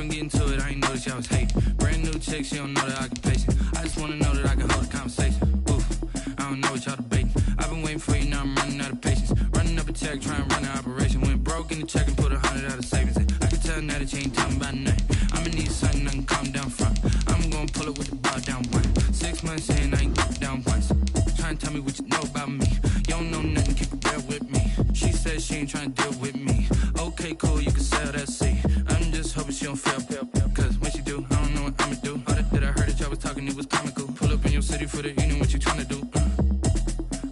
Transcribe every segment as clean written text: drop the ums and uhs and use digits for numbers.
been getting to it, I ain't noticed y'all was hating. Brand new chick, she don't know the occupation. I just wanna know that I can hold a conversation. Oof, I don't know what y'all debating. I've been waiting for you, now I'm running out of patience. Running up a check, trying to run an operation. Went broke in the check and put 100 out of savings. I can tell now that you ain't talking about nothing. I'ma need something I can calm down from. I'm gonna pull it with the bar down one. 6 months in, I ain't down once. Trying to tell me what you know about me. You don't know nothing, keep it real with me. She said she ain't trying to deal with me. Okay, cool, you can sell that seat. I'm just hoping she don't fail. Cause when she do, I don't know what I'ma do. All that I heard that y'all was talking, it was comical. Pull up in your city for the evening, what you trying to do?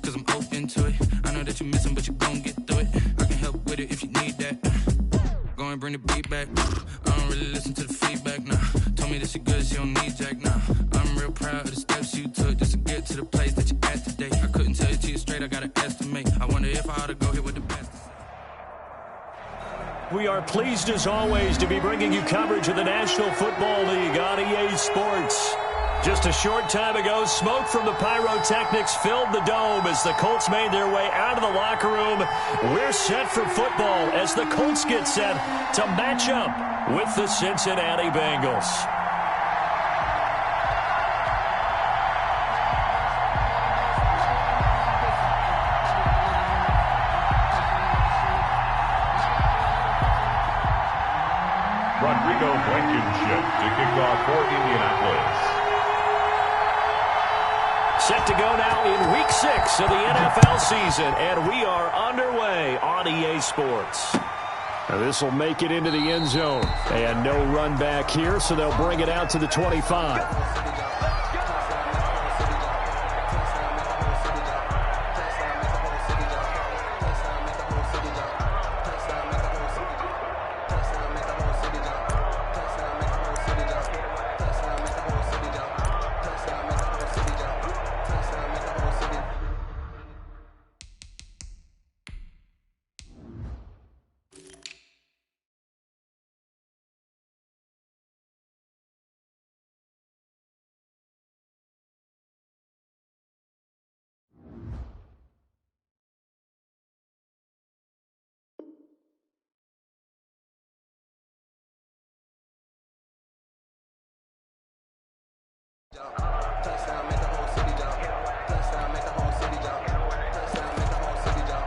Cause I'm open to it. I know that you missing, but you gon' get through it. I can help with it if you need that. Go and bring the beat back. I don't really listen to the feedback, nah. Told me that she good, she don't need Jack, nah. I'm real proud of the steps you took just to get to the place that you at today. I couldn't tell you to you straight, I gotta estimate. I wonder if I ought to go here with the best. We are pleased as always to be bringing you coverage of the National Football League on EA Sports. Just a short time ago, smoke from the pyrotechnics filled the dome as the Colts made their way out of the locker room. We're set for football as the Colts get set to match up with the Cincinnati Bengals. Rodrigo Blankenship to kick off for Indianapolis. Set to go now in Week 6 of the NFL season, and we are underway on EA Sports. This will make it into the end zone, and no run back here, so they'll bring it out to the 25. Touchdown, make the whole city jump. Touchdown, make the whole city jump. Touchdown, make the whole city jump.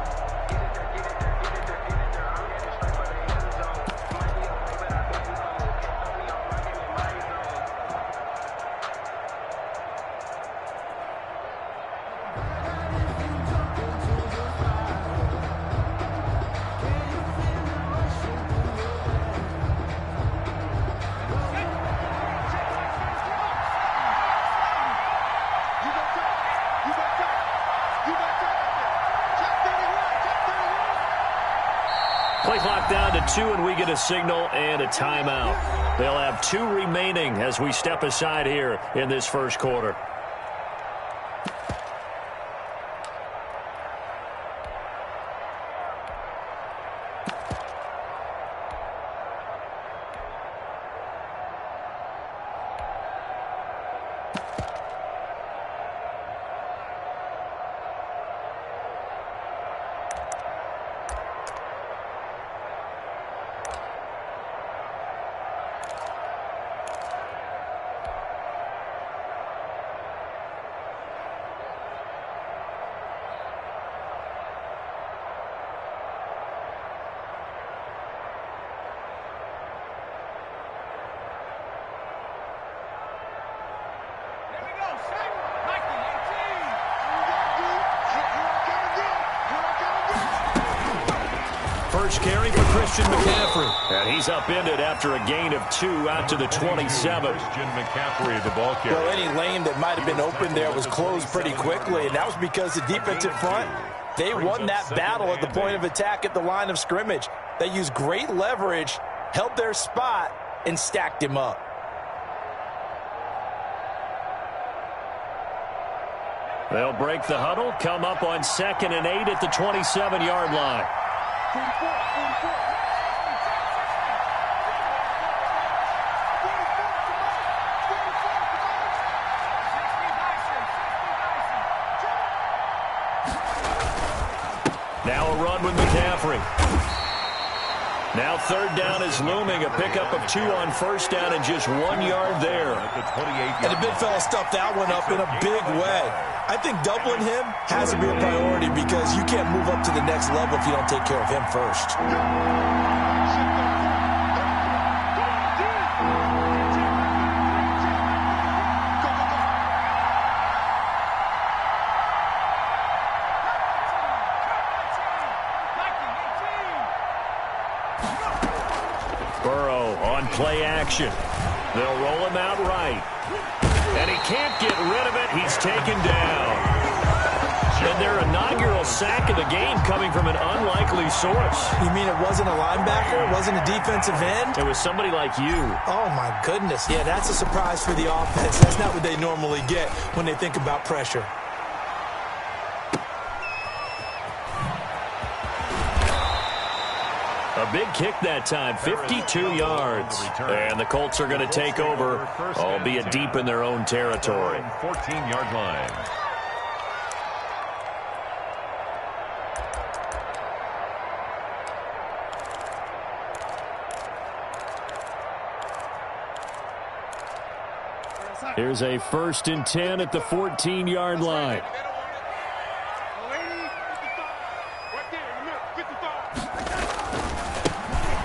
Play clock down to 2, and we get a signal and a timeout. They'll have 2 remaining as we step aside here in this first quarter. First carry for Christian McCaffrey. And he's upended after a gain of 2 out to the 27. Christian McCaffrey, the ball carrier. Well, any lane that might have been open there was closed pretty quickly, and that was because the defensive front, they won that battle at the point of attack at the line of scrimmage. They used great leverage, held their spot, and stacked him up. They'll break the huddle, come up on 2nd and 8 at the 27-yard line. Now a run with McCaffrey. Now third down is looming. A pickup of 2 on first down and just 1 yard there. And the big fella stuffed that one up in a big way. I think doubling him has to be a priority because you can't move up to the next level if you don't take care of him first. Burrow on play action. They'll roll him out right. And he can't get rid of it. He's taken down. And their inaugural sack of the game coming from an unlikely source. You mean it wasn't a linebacker? It wasn't a defensive end? It was somebody like you. Oh, my goodness. Yeah, that's a surprise for the offense. That's not what they normally get when they think about pressure. A big kick that time, 52 yards. And the Colts are going to take over, albeit deep in their own territory. 14-yard line. Here's a 1st and 10 at the 14-yard line.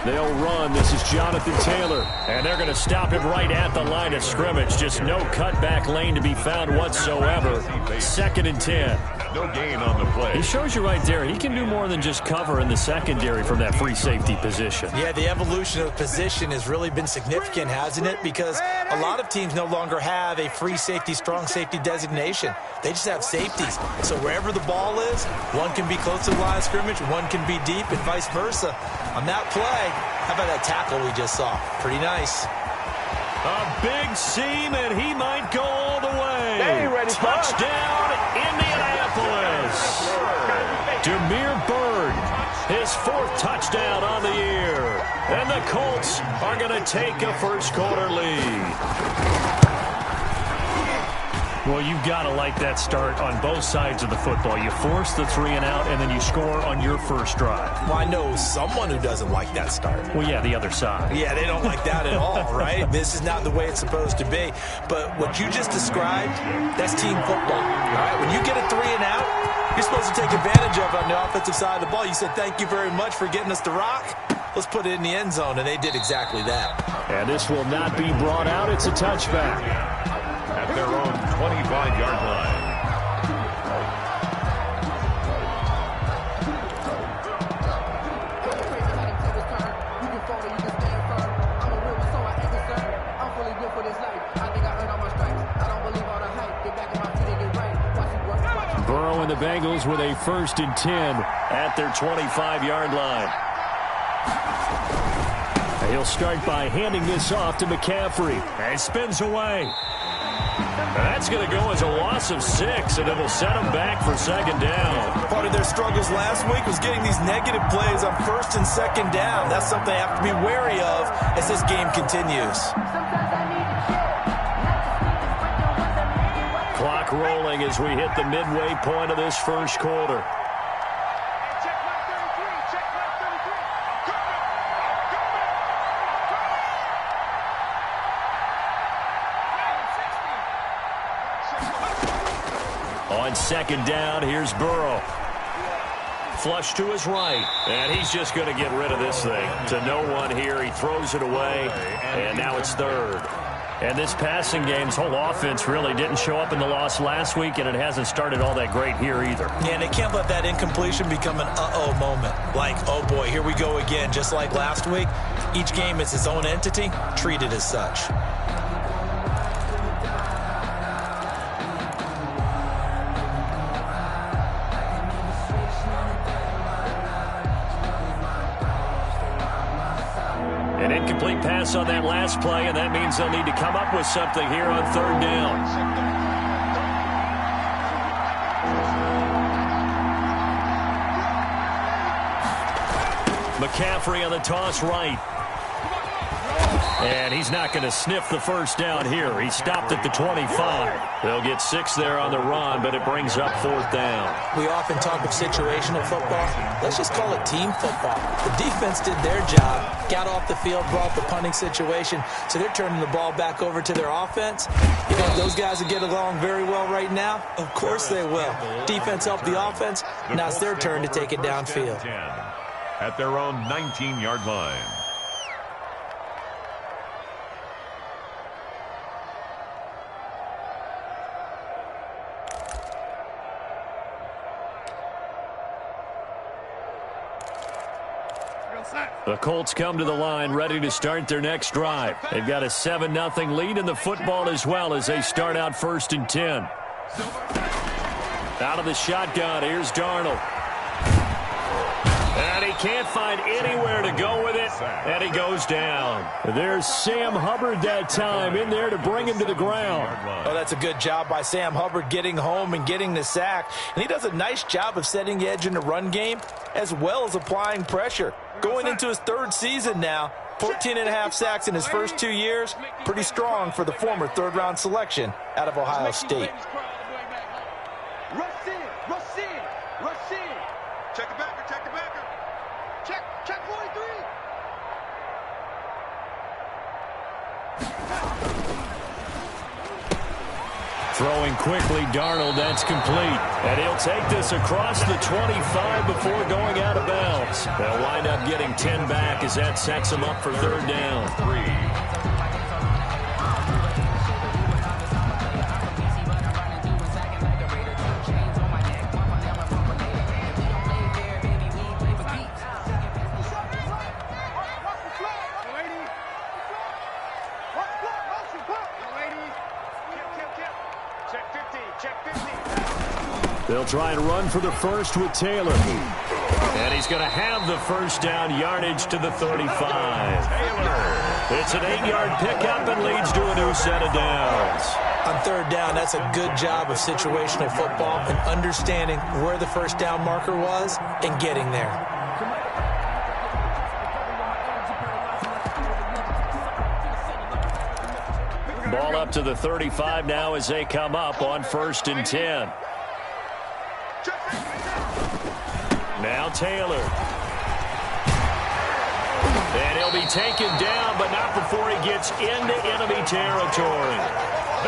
They'll run. This is Jonathan Taylor. And they're going to stop him right at the line of scrimmage. Just no cutback lane to be found whatsoever. 2nd and 10. No gain on the play. He shows you right there, he can do more than just cover in the secondary from that free safety position. Yeah, the evolution of the position has really been significant, hasn't it? Because a lot of teams no longer have a free safety, strong safety designation. They just have safeties. So wherever the ball is, one can be close to the line of scrimmage, one can be deep, and vice versa. On that play, how about that tackle we just saw? Pretty nice. A big seam, and he might go all the way. Hey, ready, touchdown, Indianapolis. Damiere Byrd, his 4th touchdown on the year. And the Colts are going to take a first-quarter lead. Well, you've got to like that start on both sides of the football. You force the 3 and out, and then you score on your first drive. Well, I know someone who doesn't like that start. Well, yeah, the other side. Yeah, they don't like that at all, right? This is not the way it's supposed to be. But what you just described, that's team football, all right? When you get a 3 and out, you're supposed to take advantage of it on the offensive side of the ball. You said, thank you very much for getting us the rock. Let's put it in the end zone, and they did exactly that. And this will not be brought out. It's a touchback. At their own 25-yard line. Burrow and the Bengals with a 1st and 10 at their 25-yard line. He'll start by handing this off to McCaffrey. And spins away. That's going to go as a loss of 6, and it will set them back for 2nd down. Part of their struggles last week was getting these negative plays on 1st and 2nd down. That's something they have to be wary of as this game continues. Clock rolling as we hit the midway point of this first quarter. On 2nd down, here's Burrow. Flush to his right, and he's just going to get rid of this thing. To no one here, he throws it away, and now it's 3rd. And this passing game's whole offense really didn't show up in the loss last week, and it hasn't started all that great here either. Yeah, and they can't let that incompletion become an uh-oh moment. Like, oh boy, here we go again. Just like last week, each game is its own entity, treated as such. An incomplete pass on that last play, and that means they'll need to come up with something here on 3rd down. McCaffrey on the toss right. And he's not going to sniff the first down here. He stopped at the 25. They'll get 6 there on the run, but it brings up 4th down. We often talk of situational football. Let's just call it team football. The defense did their job, got off the field, brought the punting situation, so they're turning the ball back over to their offense. You know, those guys will get along very well right now. Of course they will. Defense helped the offense. Now it's their turn to take it downfield. At their own 19-yard line. The Colts come to the line ready to start their next drive. They've got a 7-0 lead in the football as well as they start out 1st and 10. Out of the shotgun, here's Darnold. And he can't find anywhere to go with it, and he goes down. There's Sam Hubbard that time in there to bring him to the ground. Oh, that's a good job by Sam Hubbard getting home and getting the sack. And he does a nice job of setting the edge in the run game as well as applying pressure. Going into his 3rd season now, 14.5 sacks in his first 2 years. Pretty strong for the former 3rd-round selection out of Ohio State. Rush in, rush in, rush in. Check the backer, check the backer. Check 43. Throwing quickly, Darnold, that's complete. And he'll take this across the 25 before going out of bounds. They'll wind up getting 10 back as that sets them up for 3rd down. 3. They'll try and run for the first with Taylor. And he's going to have the first down, yardage to the 35. It's an 8-yard pickup and leads to a new set of downs. On 3rd down, that's a good job of situational football and understanding where the first down marker was and getting there. Ball up to the 35 now as they come up on 1st and 10. Now Taylor. And he'll be taken down, but not before he gets into enemy territory.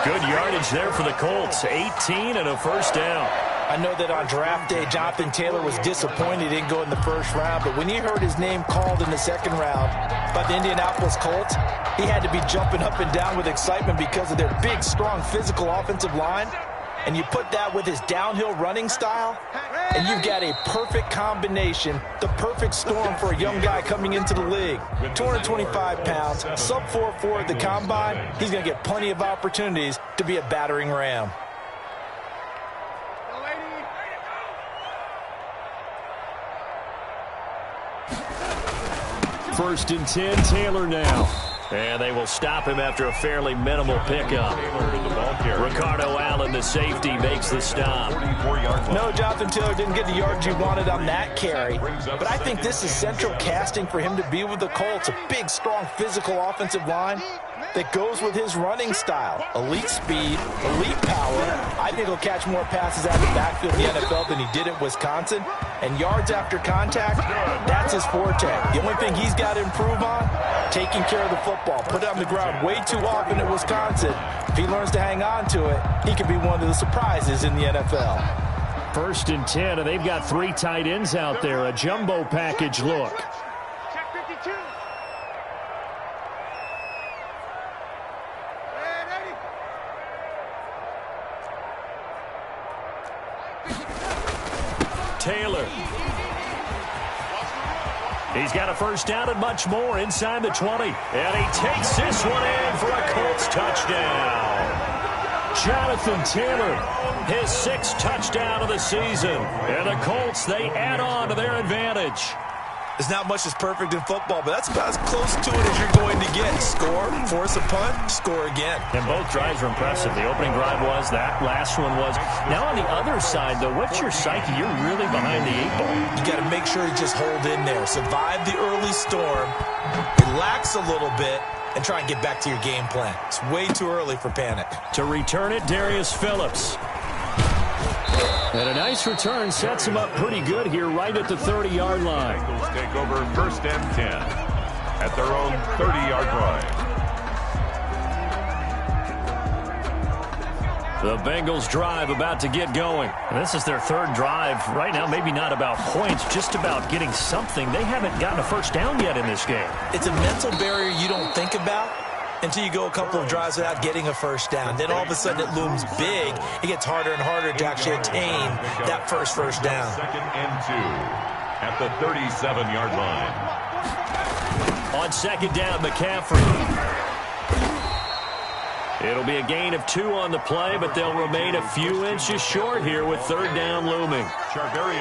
Good yardage there for the Colts. 18 and a first down. I know that on draft day, Jonathan Taylor was disappointed he didn't go in the 1st round, but when he heard his name called in the 2nd round by the Indianapolis Colts, he had to be jumping up and down with excitement because of their big, strong, physical offensive line. And you put that with his downhill running style, and you've got a perfect combination, the perfect storm for a young guy coming into the league. 225 pounds, sub 4.4 at the combine. He's going to get plenty of opportunities to be a battering ram. First and 10, Taylor now. And they will stop him after a fairly minimal pickup. Ricardo Allen, the safety, makes the stop. No, Jonathan Taylor didn't get the yards he wanted on that carry. But I think this is central casting for him to be with the Colts. A big, strong, physical offensive line that goes with his running style. Elite speed, elite power. I think he'll catch more passes out of the backfield in the NFL than he did at Wisconsin. And yards after contact, that's his forte. The only thing he's got to improve on, taking care of the football. Put it on the ground way too often at Wisconsin. If he learns to hang on to it, he could be one of the surprises in the NFL. 1st and 10, and they've got 3 tight ends out there. A jumbo package look. Check 52. Taylor. He's got a first down and much more inside the 20. And he takes this one in for a Colts touchdown. Jonathan Taylor, his 6th touchdown of the season. And the Colts, they add on to their advantage. There's not much that's perfect in football, but that's about as close to it as you're going to get. Score, force a punt, score again. And both drives were impressive. The opening drive was, that last one was. Now on the other side, though, what's your psyche? You're really behind the 8 ball. You got to make sure you just hold in there. Survive the early storm, relax a little bit, and try and get back to your game plan. It's way too early for panic. To return it, Darius Phillips. And a nice return sets him up pretty good here right at the 30-yard line. Bengals take over 1st and 10 at their own 30-yard line. The Bengals drive about to get going. This is their 3rd drive. Right now, maybe not about points, just about getting something. They haven't gotten a first down yet in this game. It's a mental barrier you don't think about until you go a couple of drives without getting a first down. Then all of a sudden it looms big. It gets harder and harder to actually attain that first down. 2nd and 2 at the 37-yard line. On 2nd down, McCaffrey. It'll be a gain of 2 on the play, but they'll remain a few inches short here with 3rd down looming.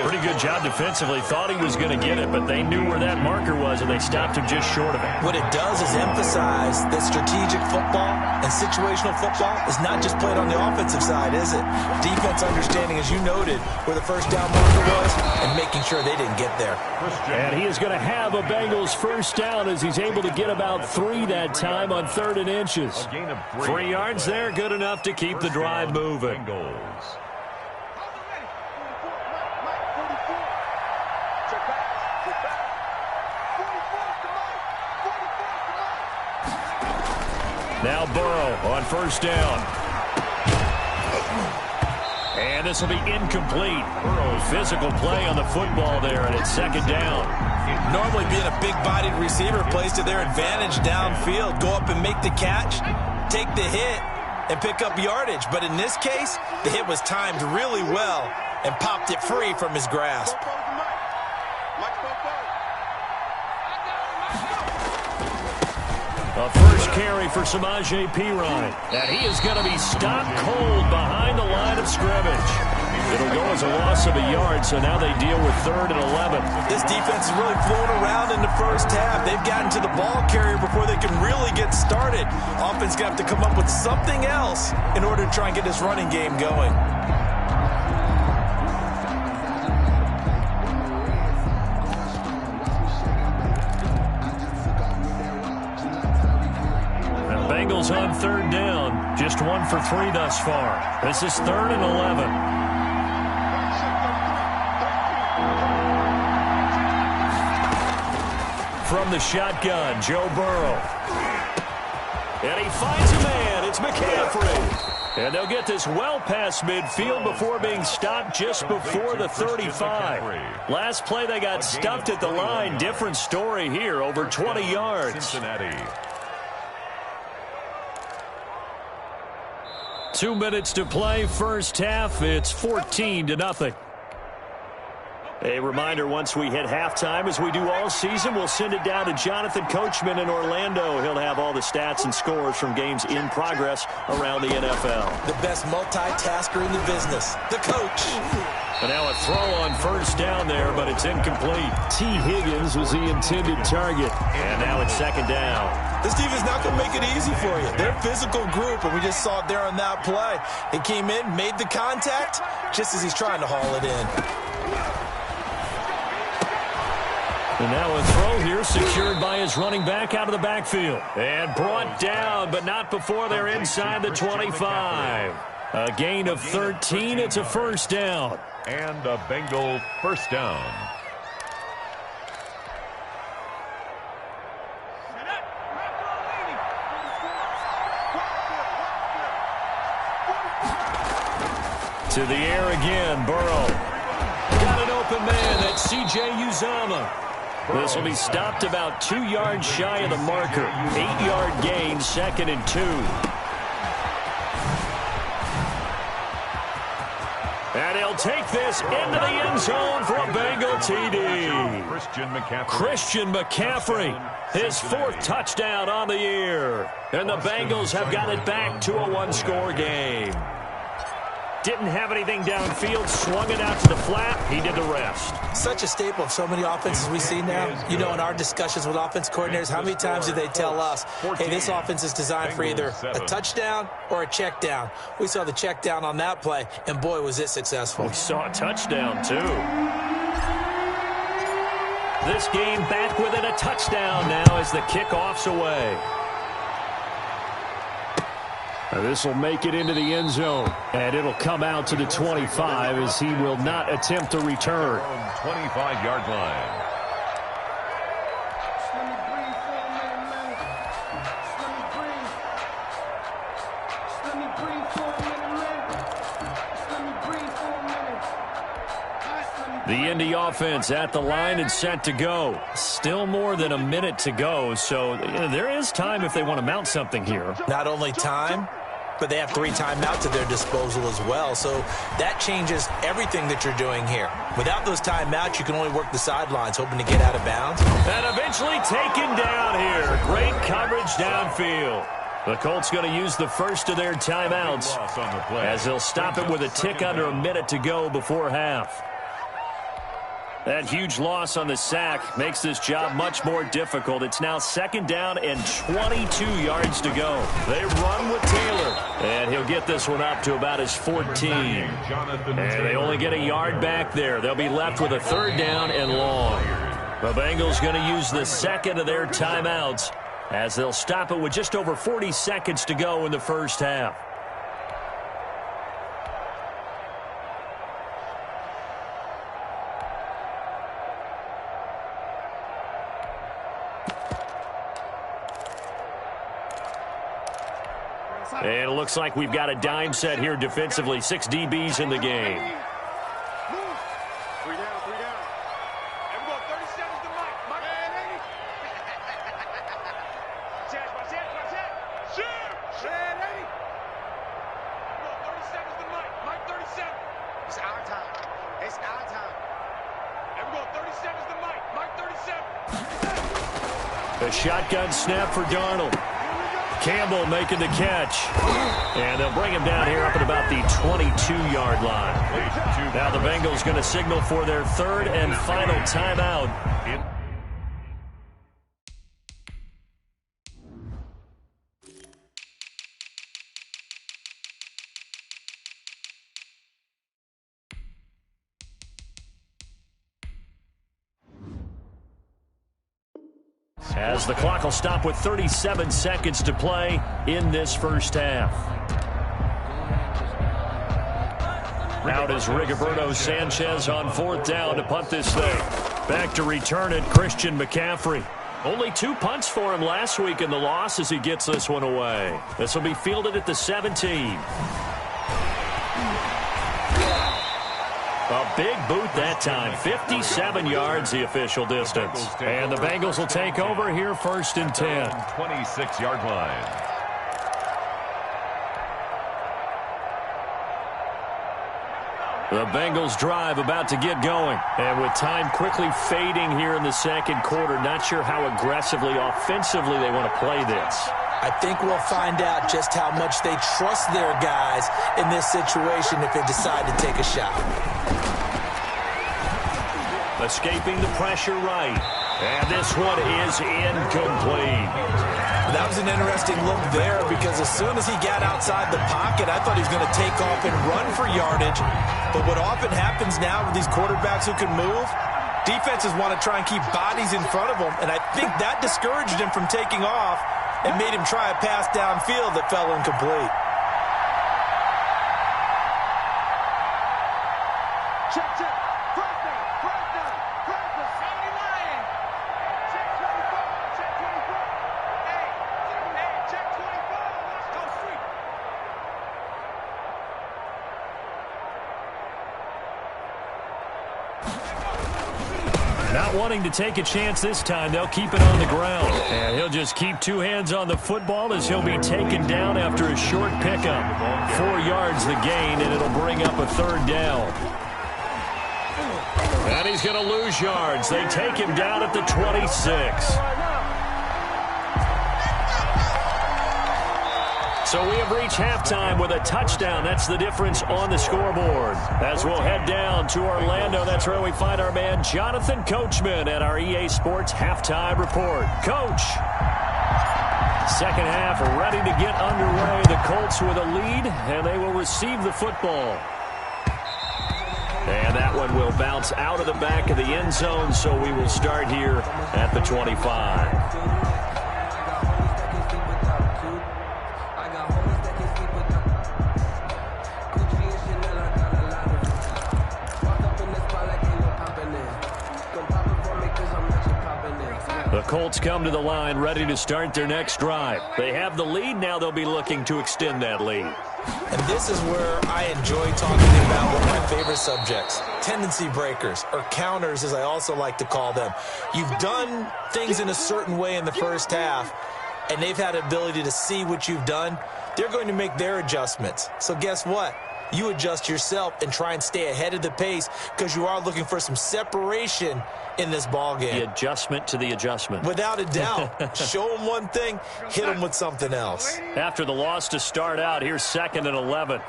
Pretty good job defensively. Thought he was going to get it, but they knew where that marker was, and they stopped him just short of it. What it does is emphasize that strategic football and situational football is not just played on the offensive side, is it? Defense understanding, as you noted, where the first down marker was and making sure they didn't get there. And he is going to have a Bengals first down as he's able to get about 3 that time on 3rd and inches. 3 yards there, good enough to keep the drive moving. Now Burrow on 1st down. And this will be incomplete. Physical play on the football there, and it's 2nd down. Normally being a big-bodied receiver plays to their advantage downfield. Go up and make the catch, take the hit, and pick up yardage. But in this case, the hit was timed really well and popped it free from his grasp. A first carry for Samaje Perine. And he is going to be stopped cold behind the line of scrimmage. It'll go as a loss of a yard, so now they deal with 3rd and 11. This defense is really flown around in the first half. They've gotten to the ball carrier before they can really get started. Offense going to have to come up with something else in order to try and get this running game going. Bengals on 3rd down. Just 1 for 3 thus far. This is 3rd and 11. From the shotgun, Joe Burrow. And he finds a man. It's McCaffrey. And they'll get this well past midfield before being stopped just before the 35. Last play they got stuffed at the line. Different story here, over 20 yards. Cincinnati. 2 minutes to play, first half. It's 14-0. A reminder, once we hit halftime, as we do all season, we'll send it down to Jonathan Coachman in Orlando. He'll have all the stats and scores from games in progress around the NFL. The best multitasker in the business, the coach. And now a throw on 1st down there, but it's incomplete. T. Higgins was the intended target. And now it's 2nd down. This defense not going to make it easy for you. They're a physical group, and we just saw it there on that play. He came in, made the contact, just as he's trying to haul it in. And now a throw here secured by his running back out of the backfield. And brought down, but not before they're inside the 25. A gain of 13. It's a first down. And a Bengal first down. To the air again, Burrow. Got an open man. That's C.J. Uzomah. This will be stopped about 2 yards shy of the marker. 8-yard gain, 2nd and 2. And he'll take this into the end zone for a Bengal TD. Christian McCaffrey, his 4th touchdown on the year. And the Bengals have got it back to a 1-score game. Didn't have anything downfield, swung it out to the flat. He did the rest. Such a staple of so many offenses we see now. You know, in our discussions with offense coordinators, how many times do they tell us, hey, this offense is designed for either a touchdown or a check down. We saw the check down on that play, and boy, was it successful. We saw a touchdown, too. This game back within a touchdown now as the kickoff's away. This will make it into the end zone, and it'll come out to the 25 as he will not attempt to return. 25-yard line. The Indy offense at the line and set to go. Still more than a minute to go, so there is time if they want to mount something here. Not only time, but they have 3 timeouts at their disposal as well, so that changes everything that you're doing here. Without those timeouts, you can only work the sidelines, hoping to get out of bounds. And eventually taken down here. Great coverage downfield. The Colts going to use the first of their timeouts as they'll stop it with a tick under a minute to go before half. That huge loss on the sack makes this job much more difficult. It's now 2nd down and 22 yards to go. They run with Taylor, and he'll get this one up to about his 14. And they only get a yard back there. They'll be left with a 3rd down and long. The Bengals going to use the second of their timeouts as they'll stop it with just over 40 seconds to go in the first half. And it looks like we've got a dime set here defensively. 6 DBs in the game. 3 down, 3 down. Everyone, 30 seconds to Mike. Mike, man, watch that. Shoot! 30 seconds to Mike. Mike, 37. It's our time. Everyone, 30 seconds to Mike. Mike, 37. A shotgun snap for Darnold. Campbell making the catch. And they'll bring him down here up at about the 22-yard line. Now the Bengals going to signal for their 3rd and final timeout. As the clock will stop with 37 seconds to play in this first half. Out is Rigoberto Sanchez on 4th down to punt this thing. Back to return it, Christian McCaffrey. Only 2 punts for him last week in the loss as he gets this one away. This will be fielded at the 17. A big boot that time. 57 yards the official distance. And the Bengals will take over here 1st and 10. 26-yard line. The Bengals drive about to get going. And with time quickly fading here in the 2nd quarter, not sure how aggressively, offensively they want to play this. I think we'll find out just how much they trust their guys in this situation if they decide to take a shot. Escaping the pressure right. And this one is incomplete. That was an interesting look there because as soon as he got outside the pocket, I thought he was going to take off and run for yardage. But what often happens now with these quarterbacks who can move, defenses want to try and keep bodies in front of them. And I think that discouraged him from taking off and made him try a pass downfield that fell incomplete. Check. First down. County Lion. Check 24. Hey, check 24. Let's go free. Not wanting to take a chance this time, they'll keep it on the ground. And he'll just keep 2 hands on the football as he'll be taken down after a short pickup. 4 yards the gain, and it'll bring up a 3rd down. And he's going to lose yards. They take him down at the 26. So we have reached halftime with a touchdown. That's the difference on the scoreboard. As we'll head down to Orlando, that's where we find our man Jonathan Coachman at our EA Sports Halftime Report. Coach, 2nd half ready to get underway. The Colts with a lead, and they will receive the football. And that one will bounce out of the back of the end zone, so we will start here at the 25. Colts come to the line ready to start their next drive. They have the lead. Now they'll be looking to extend that lead. And this is where I enjoy talking about one of my favorite subjects, tendency breakers, or counters as I also like to call them. You've done things in a certain way in the first half, and they've had the ability to see what you've done. They're going to make their adjustments. So guess what? You adjust yourself and try and stay ahead of the pace because you are looking for some separation in this ball game. The adjustment to the adjustment. Without a doubt. Show them one thing, hit them with something else. After the loss to start out, here's 2nd and 11.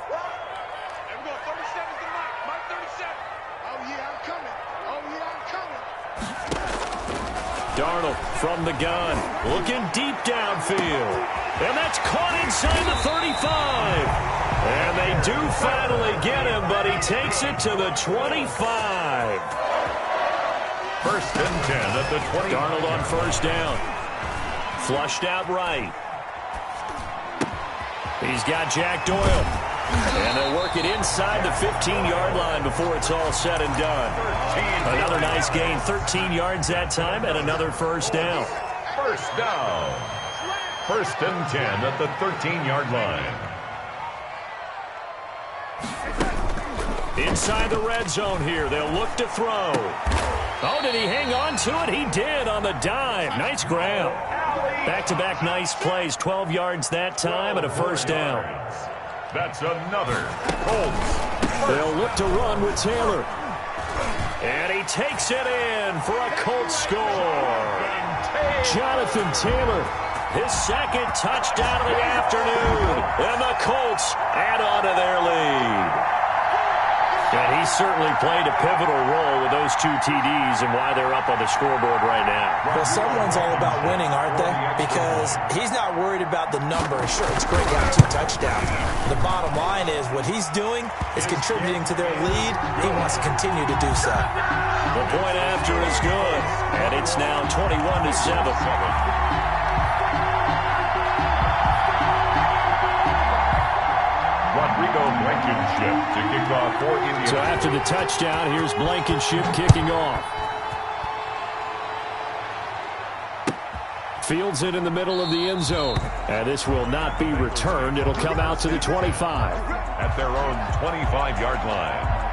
Darnold from the gun, looking deep downfield. And that's caught inside the 35. And they do finally get him, but he takes it to the 25. 1st and 10 at the 20. Darnold on 1st down. Flushed out right. He's got Jack Doyle. And they'll work it inside the 15-yard line before it's all said and done. Another nice gain, 13 yards that time, and another 1st down. 1st down. 1st and 10 at the 13-yard line. Inside the red zone here, they'll look to throw. Oh, did he hang on to it? He did on the dive. Nice grab. Back-to-back nice plays, 12 yards that time, and a 1st down. That's another Colts. They'll look to run with Taylor. And he takes it in for a Colts score. Jonathan Taylor, his 2nd touchdown of the afternoon. And the Colts add on to their lead. And he certainly played a pivotal role with those 2 TDs and why they're up on the scoreboard right now. Well, someone's all about winning, aren't they? Because he's not worried about the number. Sure, it's great to have 2 touchdowns. The bottom line is what he's doing is contributing to their lead. He wants to continue to do so. The point after is good, and it's now 21-7. Rodrigo Blankenship to kick off for Indiana. So after the touchdown, here's Blankenship kicking off. Fields it in the middle of the end zone. And this will not be returned. It'll come out to the 25. At their own 25-yard line.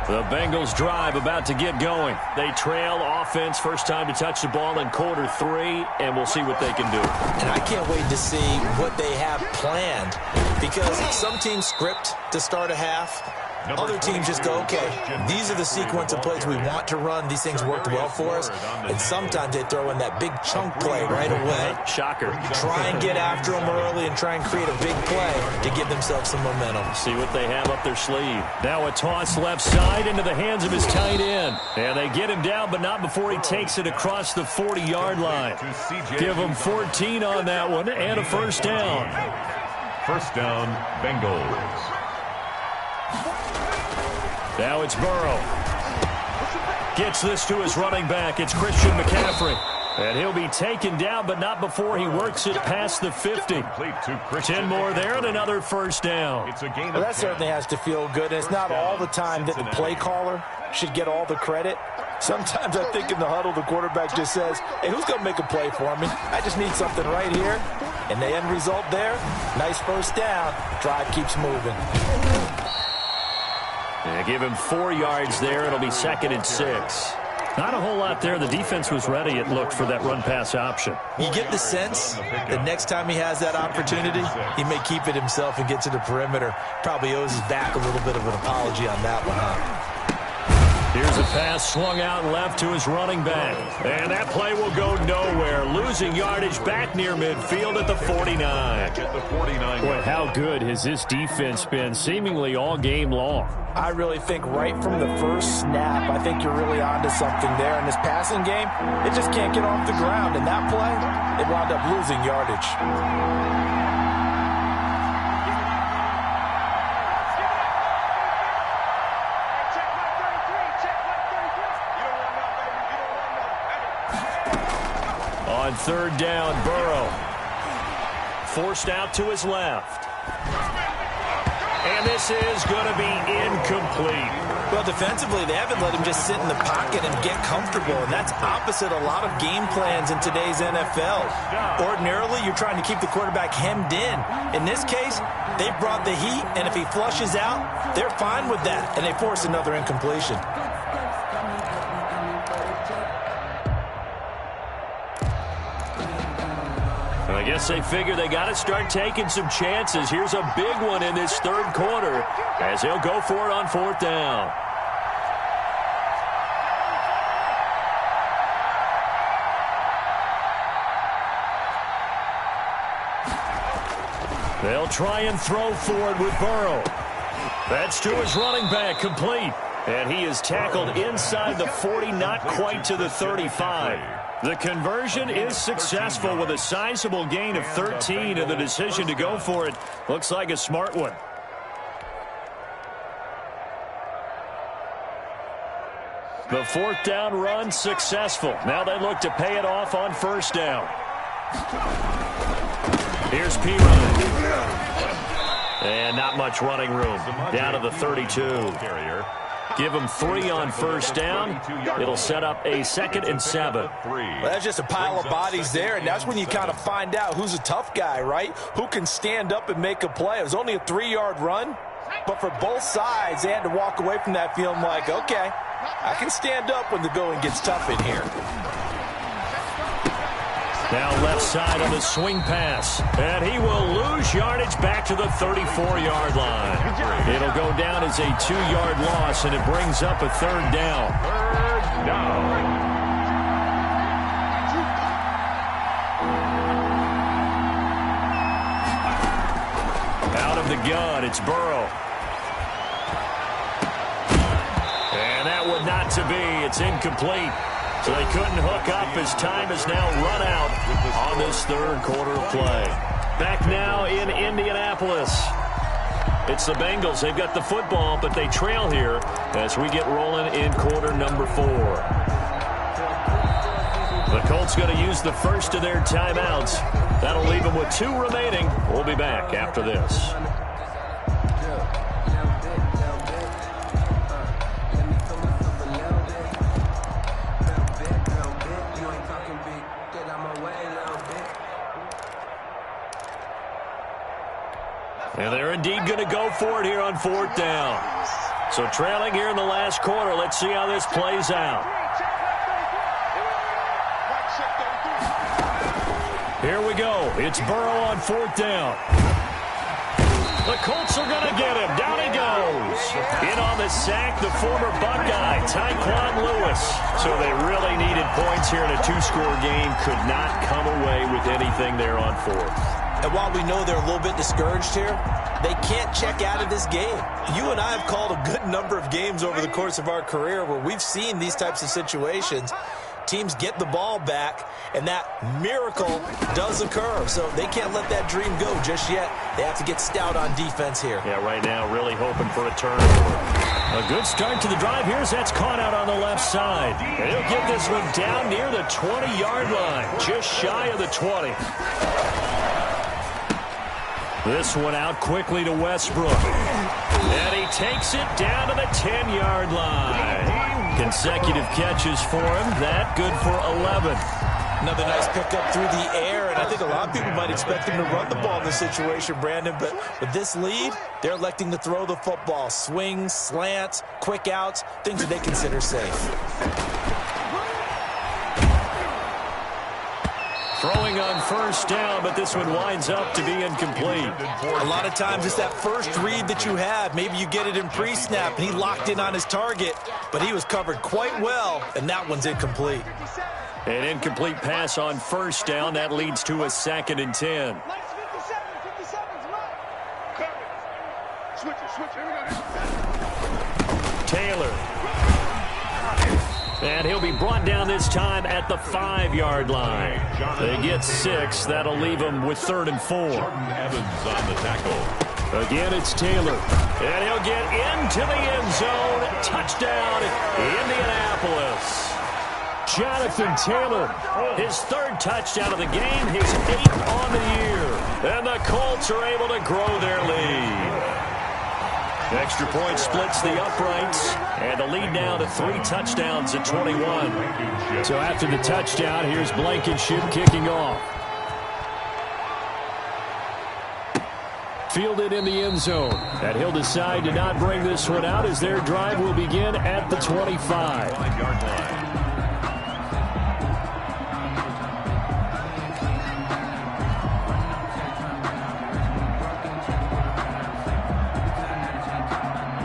The Bengals drive about to get going. They trail offense, first time to touch the ball in quarter 3, and we'll see what they can do. And I can't wait to see what they have planned because some teams script to start a half. Other teams just go, okay, these are the sequence of plays we want to run. These things worked well for us. And sometimes they throw in that big chunk play right away. Shocker. Try and get after them early and try and create a big play to give themselves some momentum. See what they have up their sleeve. Now a toss left side into the hands of his tight end. And they get him down, but not before he takes it across the 40-yard line. Give him 14 on that one and a 1st down. 1st down, Bengals. Now it's Burrow. Gets this to his running back. It's Christian McCaffrey. And he'll be taken down, but not before he works it past the 50. 10 more there and another 1st down. Well, that certainly has to feel good. And it's not all the time that the play caller should get all the credit. Sometimes I think in the huddle, the quarterback just says, hey, who's going to make a play for me? I just need something right here. And the end result there, nice 1st down. Drive keeps moving. Yeah, give him 4 yards there. It'll be 2nd and 6. Not a whole lot there. The defense was ready, it looked, for that run-pass option. You get the sense that next time he has that opportunity, he may keep it himself and get to the perimeter. Probably owes his back a little bit of an apology on that one, huh? Here's a pass swung out left to his running back. And that play will go nowhere. Losing yardage back near midfield at the 49. Boy, how good has this defense been seemingly all game long? I really think right from the first snap, I think you're really onto something there. In this passing game, it just can't get off the ground. And that play, it wound up losing yardage. On 3rd down, Burrow forced out to his left. And this is going to be incomplete. Well, defensively, they haven't let him just sit in the pocket and get comfortable, and that's opposite a lot of game plans in today's NFL. Ordinarily, you're trying to keep the quarterback hemmed in. In this case, they brought the heat, and if he flushes out, they're fine with that, and they force another incompletion. I guess they figure they got to start taking some chances. Here's a big one in this third quarter as they'll go for it on fourth down. They'll try and throw for it with Burrow. That's to his running back, complete. And he is tackled inside the 40, not quite to the 35. The conversion is successful with a sizable gain of 13, and the decision to go for it looks like a smart one. The fourth down run successful. Now they look to pay it off on first down. Here's Pirine. And not much running room. Down to the 32. Give him 3 on first down. It'll set up a 2nd and 7. Well, that's just a pile of bodies there, and that's when you kind of find out who's a tough guy, right? Who can stand up and make a play. It was only a 3-yard run, but for both sides, they had to walk away from that feeling like, okay, I can stand up when the going gets tough in here. Now left side on the swing pass. And he will lose yardage back to the 34-yard line. It'll go down as a 2-yard loss, and it brings up a third down. Third down. Out of the gun, it's Burrow. And that one not to be. It's incomplete. So they couldn't hook up as time has now run out on this third quarter of play. Back now in Indianapolis. It's the Bengals. They've got the football, but they trail here as we get rolling in quarter number 4. The Colts going to use the first of their timeouts. That'll leave them with 2 remaining. We'll be back after this. And they're indeed going to go for it here on fourth down. So trailing here in the last quarter. Let's see how this plays out. Here we go. It's Burrow on fourth down. The Colts are going to get him. Down he goes. In on the sack, the former Buckeye, Tyquan Lewis. So they really needed points here in a 2-score game. Could not come away with anything there on fourth. And while we know they're a little bit discouraged here, they can't check out of this game. You and I have called a good number of games over the course of our career where we've seen these types of situations. Teams get the ball back, and that miracle does occur. So they can't let that dream go just yet. They have to get stout on defense here. Yeah, right now really hoping for a turnover. A good start to the drive. Here's that's caught out on the left side. And he'll get this one down near the 20-yard line, just shy of the 20. This one out quickly to Westbrook. And he takes it down to the 10-yard line. Consecutive catches for him. That good for 11. Another nice pickup through the air, and I think a lot of people might expect him to run the ball in this situation, Brandon, but with this lead, they're electing to throw the football. Swings, slants, quick outs, things that they consider safe. Throwing on first down, but this one winds up to be incomplete. A lot of times it's that first read that you have. Maybe you get it in pre-snap, and he locked in on his target, but he was covered quite well, and that one's incomplete. An incomplete pass on first down. That leads to a 2nd and 10. Taylor. And he'll be brought down this time at the 5-yard line. They get 6. That'll leave them with 3rd and 4. Evans on the tackle. Again, it's Taylor. And he'll get into the end zone. Touchdown, Indianapolis. Jonathan Taylor. His third touchdown of the game, his 8th on the year. And the Colts are able to grow their lead. Extra point splits the uprights, and the lead now to 3 touchdowns at 21. So after the touchdown, here's Blankenship kicking off. Fielded in the end zone. And he'll decide to not bring this one out as their drive will begin at the 25-yard line.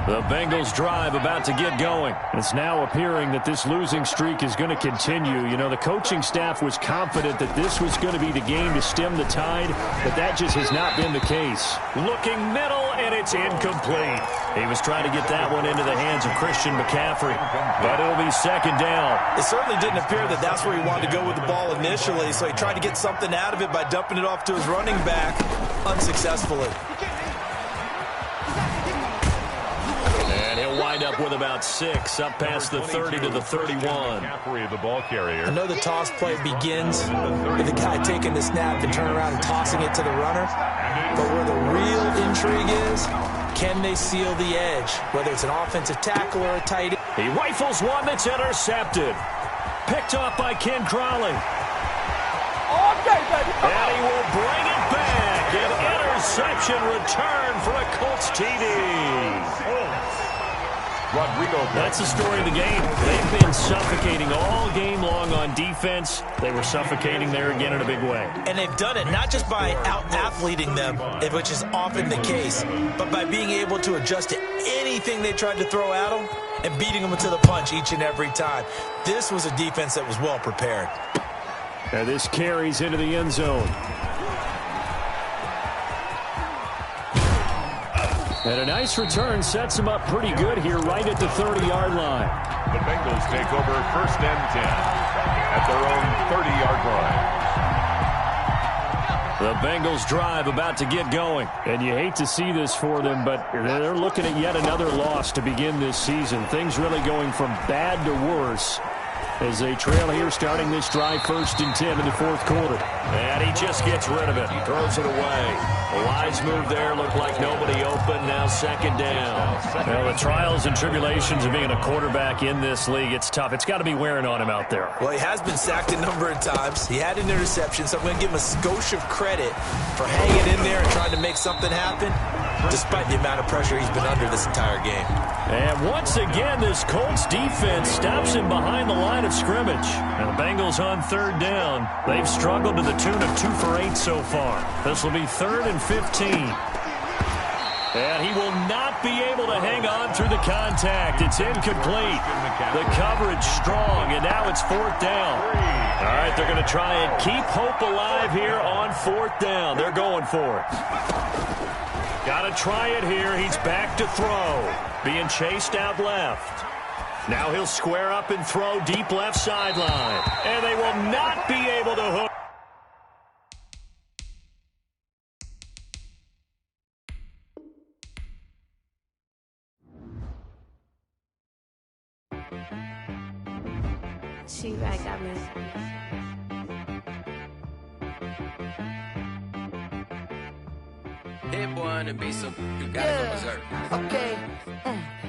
The Bengals drive about to get going. It's now appearing that this losing streak is going to continue. You know, the coaching staff was confident that this was going to be the game to stem the tide, but that just has not been the case. Looking middle, and it's incomplete. He was trying to get that one into the hands of Christian McCaffrey, but it'll be second down. It certainly didn't appear that that's where he wanted to go with the ball initially, so he tried to get something out of it by dumping it off to his running back unsuccessfully. Wind up with about 6, up past the 30 to the 31. The ball carrier. I know the toss play begins with the guy taking the snap and turning around and tossing it to the runner. But where the real intrigue is, can they seal the edge? Whether it's an offensive tackle or a tight end. He rifles one that's intercepted. Picked off by Ken Crawley. And he will bring it back. An interception return for a Colts TD. Rodrigo. That's the story of the game. They've been suffocating all game long on defense. They were suffocating there again in a big way. And they've done it not just by out-athleting them, which is often the case, but by being able to adjust to anything they tried to throw at them and beating them to the punch each and every time. This was a defense that was well prepared. And this carries into the end zone. And a nice return sets them up pretty good here right at the 30-yard line. The Bengals take over 1st and 10 at their own 30-yard line. The Bengals drive about to get going. And you hate to see this for them, but they're looking at yet another loss to begin this season. Things really going from bad to worse as they trail here starting this drive 1st and 10 in the 4th quarter. And he just gets rid of it. He throws it away. A wise move there. Looked like nobody open. Now 2nd down. Well, the trials and tribulations of being a quarterback in this league, it's tough. It's got to be wearing on him out there. Well, he has been sacked a number of times. He had an interception, so I'm going to give him a skosh of credit for hanging in there and trying to make something happen, despite the amount of pressure he's been under this entire game. And once again, this Colts defense stops him behind the line of scrimmage. And the Bengals on 3rd down. They've struggled to the tune of 2 for 8 so far. This will be 3rd and 15. And he will not be able to hang on through the contact. It's incomplete. The coverage strong, and now it's 4th down. All right, they're going to try and keep hope alive here on 4th down. They're going for it. Got to try it here. He's back to throw. Being chased out left. Now he'll square up and throw deep left sideline. And they will not be able to hook. She-Rag got me. Hit boy to be some, you gotta go berserk. Okay.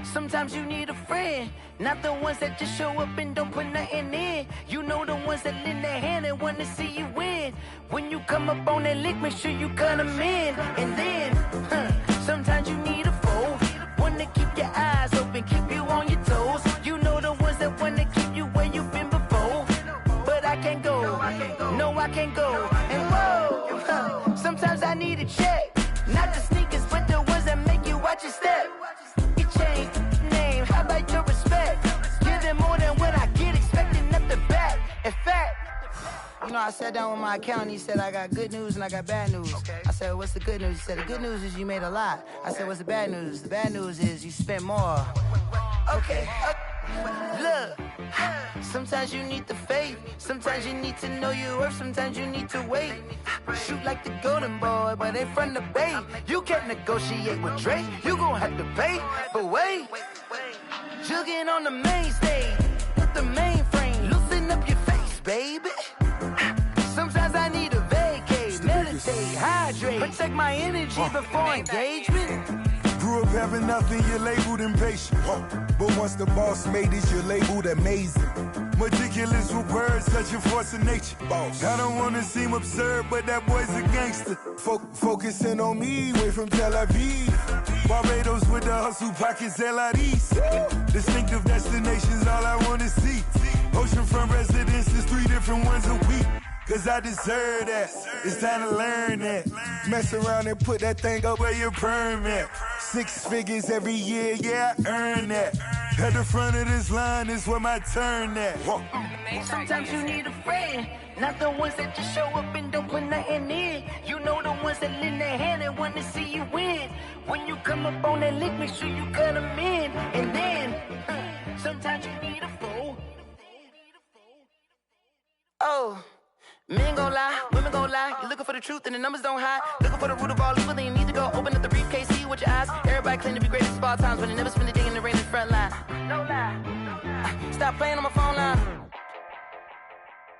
Sometimes you need a friend, not the ones that just show up and don't put nothing in. You know the ones that lend their hand and want to see you win. When you come up on that lick, make sure you cut them in. And then, sometimes you need a foe, one to keep your eyes open, keep you on your toes. You know the ones that want to keep you where you've been before. But I can't go, no I can't go. And whoa, sometimes I need a check. Not the sneakers, but the ones that make you watch your step. You change name, how about your respect? Give them more than what I get, expecting nothing back. In fact, you know, I sat down with my accountant. He said, I got good news and I got bad news. I said, what's the good news? He said, the good news is you made a lot. I said, what's the bad news? The bad news is you spent more. Okay. Look, sometimes you need the faith. Sometimes you need to know your worth. Sometimes you need to wait. Shoot like the golden boy, but they from the bay. You can't negotiate with Drake. You gon' have to pay. But wait, jugging on the main stage with the mainframe. Loosen open up your face, baby. Sometimes I need a vacate, meditate, hydrate, protect my energy before engagement. Grew up having nothing, you're labeled impatient. But once the boss made it, you're labeled amazing. Meticulous with words, such a force of nature. I don't want to seem absurd, but that boy's a gangster. Focusing on me, way from Tel Aviv. Barbados with the hustle pockets, LIDs. Distinctive destinations, all I want to see. Oceanfront residences, 3 different ones a week. Cause I deserve that, it's time to learn that. Mess around and put that thing up where your perm at. 6 figures every year, yeah, I earn that. At the front of this line is where my turn at. Sometimes you need a friend, not the ones that just show up and don't put nothing in. You know the ones that lend their hand and want to see you win. When you come up on that lick, make sure you cut them in. And then, sometimes you need a fool. Oh. Men gon' lie, women gon' lie. You're looking for the truth and the numbers don't hide. Looking for the root of all evil, then you need to go open up the briefcase, see with your eyes. Everybody claim to be great at all times, but they never spend a day in the rain in the front line. No lie. Stop playing on my phone line.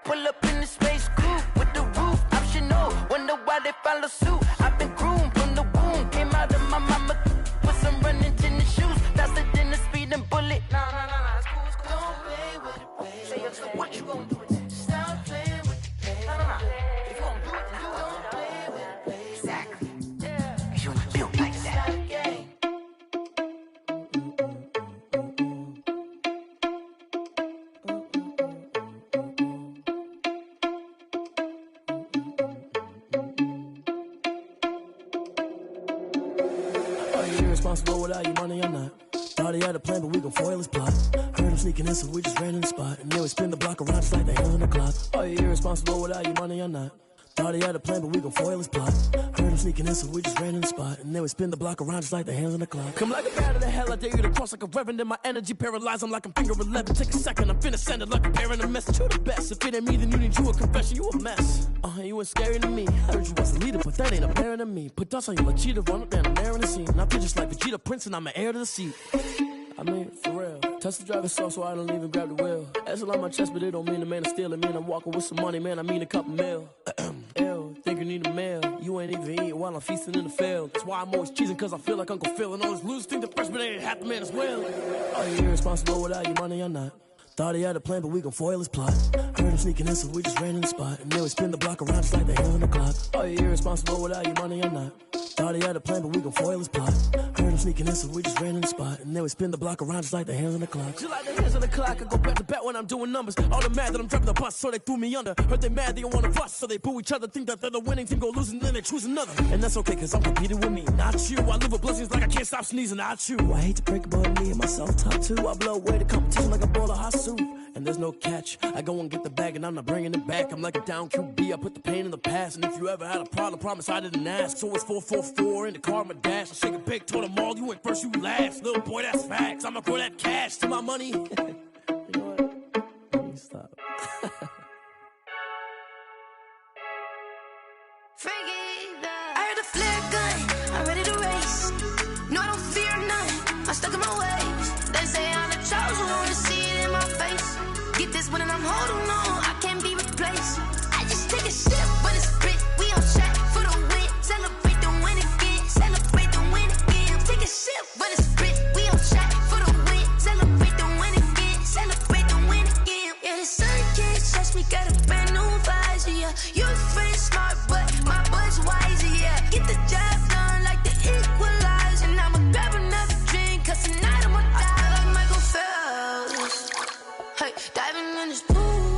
Pull up in the space coupe with the roof optional. Wonder why they follow suit. I've been groomed from the womb. Came out of my mama with some running tennis shoes. Faster than the speeding bullet. Nah, it's cool, it's cool. Don't play with it, baby. Say so what you gonna do with it? Stop playing with it. If you don't do it, then don't play with it, baby. Exactly. Yeah. You ain't built like that. Are you irresponsible without your money or not? Thought he had a plan, but we gon' foil his plot. Heard him sneaking in, so we just ran in the spot. And then we spin the block around just like the hands on the clock. Are you irresponsible without your money or not? Thought he had a plan, but we gon' foil his plot. Heard him sneaking in, so we just ran in the spot. And then we spin the block around just like the hands on the clock. Come like a bat of the hell, I dare you to cross like a reverend. In my energy paralyzed, I'm like I'm finger 11. Take a second, I'm finna send it like a parent a message. You the best, if it ain't me, then you need you a confession. You a mess, you ain't scary to me. I heard you was a leader, but that ain't apparent to me. Put dust on you like cheetah, run up down I'm there in the scene. I feel just like Vegeta Prince and I'm an heir to the seat. I mean, for real. Touch the driver's soft so I don't even grab the wheel. That's on my chest, but it don't mean the man is stealing. Man, I'm walking with some money, man, I mean a couple mil. Ew, think you need a meal. You ain't even eating while I'm feasting in the field. That's why I'm always cheesing, cause I feel like Uncle Phil. And all those losers think the freshman ain't half the man as well. Are you irresponsible without your money or not? Thought he had a plan, but we gon' foil his plot. Heard him sneaking in, so we just ran in the spot. And then we spin the block around just like the hands on the clock. Are you irresponsible without your money or not? Thought he had a plan, but we gon' foil his plot. Heard him sneaking in, so we just ran in the spot. And then we spin the block around just like the hands on the clock. Just like the hands on the clock, I go back to back when I'm doing numbers. All the mad that I'm driving the bus, so they threw me under. Heard they mad, they don't wanna bust, so they boo each other. Think that they're the winning team, go losing, then they choose another. And that's okay, cause I'm competing with me, not you. I live with blessings like I can't stop sneezing, not you. I hate to break it, but me and myself top two. I blow away the competition like a bowl of hot soup. And there's no catch. I go and get the bag and I'm not bringing it back. I'm like a down QB, I put the pain in the past. And if you ever had a problem, promise I didn't ask. So it's 444 in the car, my dash. I shake a big, told them all, you ain't first, you last. Little boy, that's facts. I'ma throw that cash to my money. You know what? Let me stop. I heard a flare gun, I'm ready to race. No, I don't fear none, I'm stuck in my ways. They say I'm the chosen one, to see it in my face. Get this one and I'm holding on, I can't be replaced. I just take a sip, but it's spit, we on track for the win. Celebrate the win again, celebrate the win again. Take a sip, but it's spit, we on track for the win. Celebrate the win again, celebrate the win again. Yeah, the sun can't touch me, got a brand new visor, yeah. You friend smart, but my boy's wiser, yeah. Get the job done like the equalizer. And I'ma grab another drink, cause tonight I'ma die like Michael Phelps. Hey, diving in this pool.